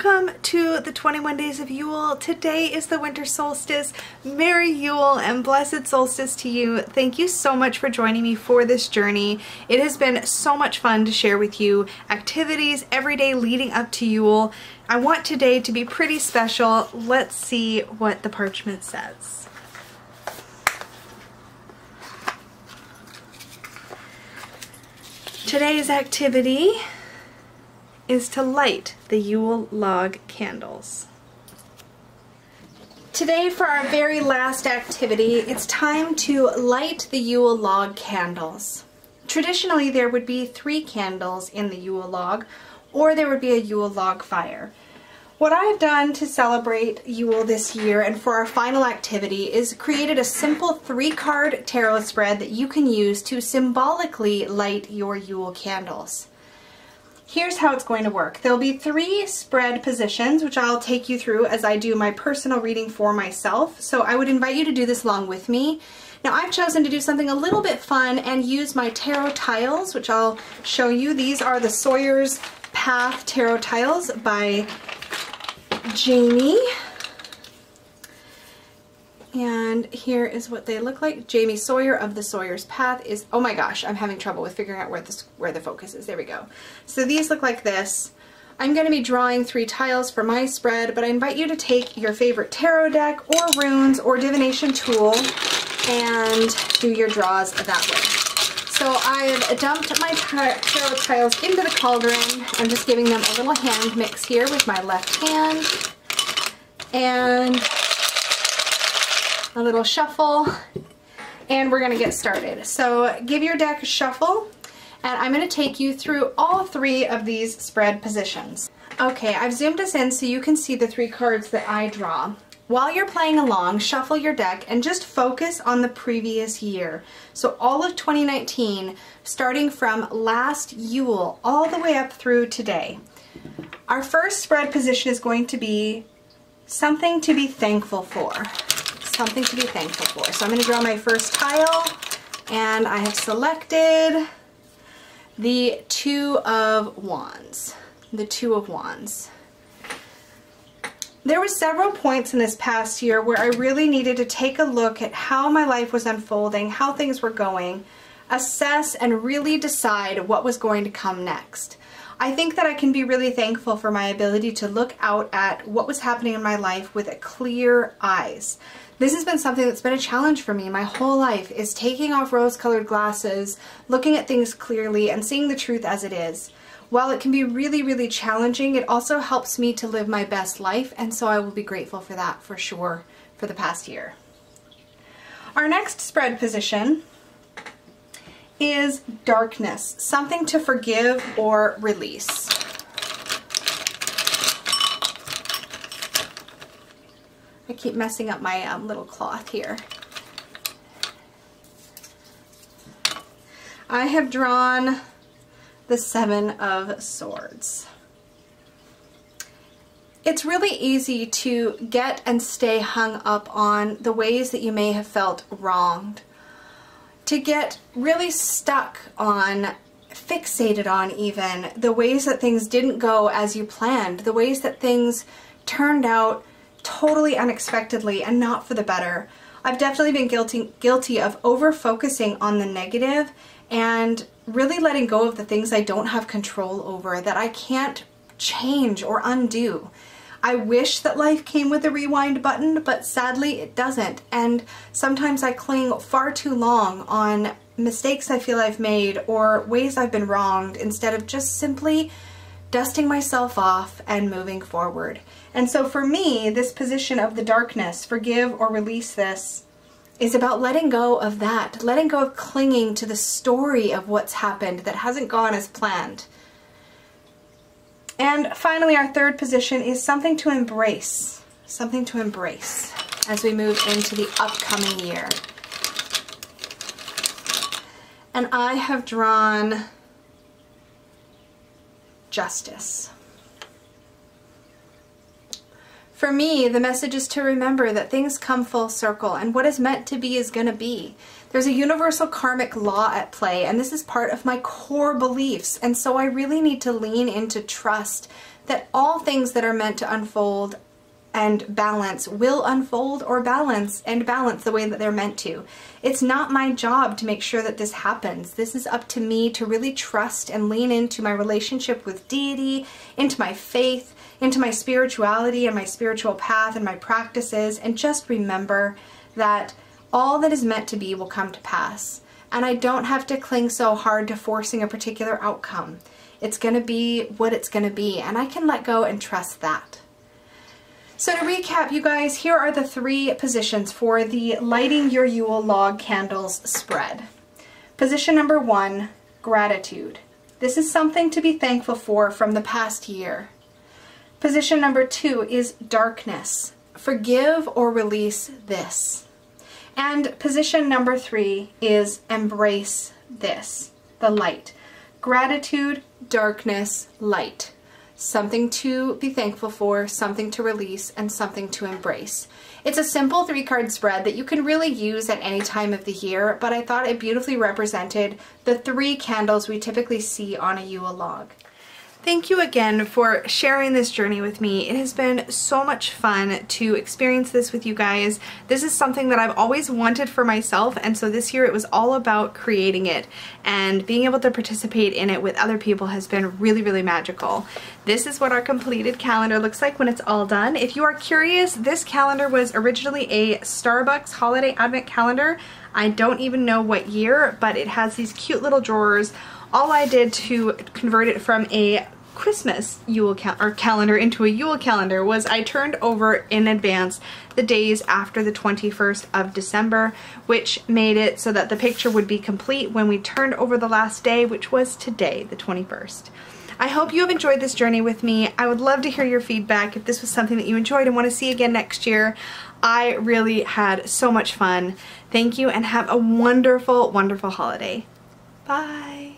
Welcome to the 21 days of Yule. Today is the winter solstice. Merry Yule and blessed solstice to you. Thank you so much for joining me for this journey. It has been so much fun to share with you activities every day leading up to Yule. I want today to be pretty special. Let's see what the parchment says. Today's activity is to light the Yule log candles. Today, for our very last activity, it's time to light the Yule log candles. Traditionally, there would be 3 candles in the Yule log, or there would be a Yule log fire. What I've done to celebrate Yule this year and for our final activity is created a simple 3-card tarot spread that you can use to symbolically light your Yule candles. Here's how it's going to work. There'll be 3 spread positions, which I'll take you through as I do my personal reading for myself. So I would invite you to do this along with me. Now I've chosen to do something a little bit fun and use my tarot tiles, which I'll show you. These are the Sawyer's Path tarot tiles by Jamie. And here is what they look like. Jamie Sawyer of the Sawyer's Path is, oh my gosh, I'm having trouble with figuring out where the focus is. There we go. So these look like this. I'm going to be drawing 3 tiles for my spread, but I invite you to take your favorite tarot deck or runes or divination tool and do your draws that way. So I've dumped my tarot tiles into the cauldron. I'm just giving them a little hand mix here with my left hand. And a little shuffle, and we're going to get started. So give your deck a shuffle, and I'm going to take you through all 3 of these spread positions. Okay, I've zoomed us in so you can see the 3 cards that I draw. While you're playing along, shuffle your deck and just focus on the previous year. So all of 2019, starting from last Yule all the way up through today. Our first spread position is going to be something to be thankful for. Something to be thankful for. So I'm going to draw my first tile, and I have selected the 2 of Wands. The 2 of Wands. There were several points in this past year where I really needed to take a look at how my life was unfolding, how things were going, assess and really decide what was going to come next. I think that I can be really thankful for my ability to look out at what was happening in my life with clear eyes. This has been something that's been a challenge for me my whole life, is taking off rose-colored glasses, looking at things clearly, and seeing the truth as it is. While it can be really, really challenging, it also helps me to live my best life, and so I will be grateful for that for sure for the past year. Our next spread position is darkness, something to forgive or release. I keep messing up my little cloth here. I have drawn the 7 of Swords. It's really easy to get and stay hung up on the ways that you may have felt wronged, to get really stuck on, fixated on even, the ways that things didn't go as you planned, the ways that things turned out totally unexpectedly and not for the better. I've definitely been guilty of over-focusing on the negative and really letting go of the things I don't have control over, that I can't change or undo. I wish that life came with a rewind button, but sadly it doesn't. And sometimes I cling far too long on mistakes I feel I've made or ways I've been wronged instead of just simply dusting myself off and moving forward. And so for me, this position of the darkness, forgive or release this, is about letting go of that, letting go of clinging to the story of what's happened that hasn't gone as planned. And finally, our third position is something to embrace as we move into the upcoming year. And I have drawn Justice. For me, the message is to remember that things come full circle, and what is meant to be is going to be. There's a universal karmic law at play, and this is part of my core beliefs, and so I really need to lean into trust that all things that are meant to unfold and balance will unfold or balance the way that they're meant to. It's not my job to make sure that this happens. This is up to me to really trust and lean into my relationship with deity, into my faith, into my spirituality and my spiritual path and my practices, and just remember that all that is meant to be will come to pass. And I don't have to cling so hard to forcing a particular outcome. It's going to be what it's going to be, and I can let go and trust that. So to recap, you guys, here are the 3 positions for the Lighting Your Yule Log Candles spread. Position number 1, gratitude. This is something to be thankful for from the past year. Position number 2 is darkness. Forgive or release this. And position number 3 is embrace this, the light. Gratitude, darkness, light. Something to be thankful for, something to release, and something to embrace. It's a simple 3-card spread that you can really use at any time of the year, but I thought it beautifully represented the 3 candles we typically see on a Yule log. Thank you again for sharing this journey with me. It has been so much fun to experience this with you guys. This is something that I've always wanted for myself, and so this year it was all about creating it, and being able to participate in it with other people has been really, really magical. This is what our completed calendar looks like when it's all done. If you are curious, this calendar was originally a Starbucks holiday advent calendar. I don't even know what year, but it has these cute little drawers. All I did to convert it from a Christmas Yule calendar into a Yule calendar was I turned over in advance the days after the 21st of December, which made it so that the picture would be complete when we turned over the last day, which was today, the 21st. I hope you have enjoyed this journey with me. I would love to hear your feedback if this was something that you enjoyed and want to see again next year. I really had so much fun. Thank you and have a wonderful, wonderful holiday. Bye.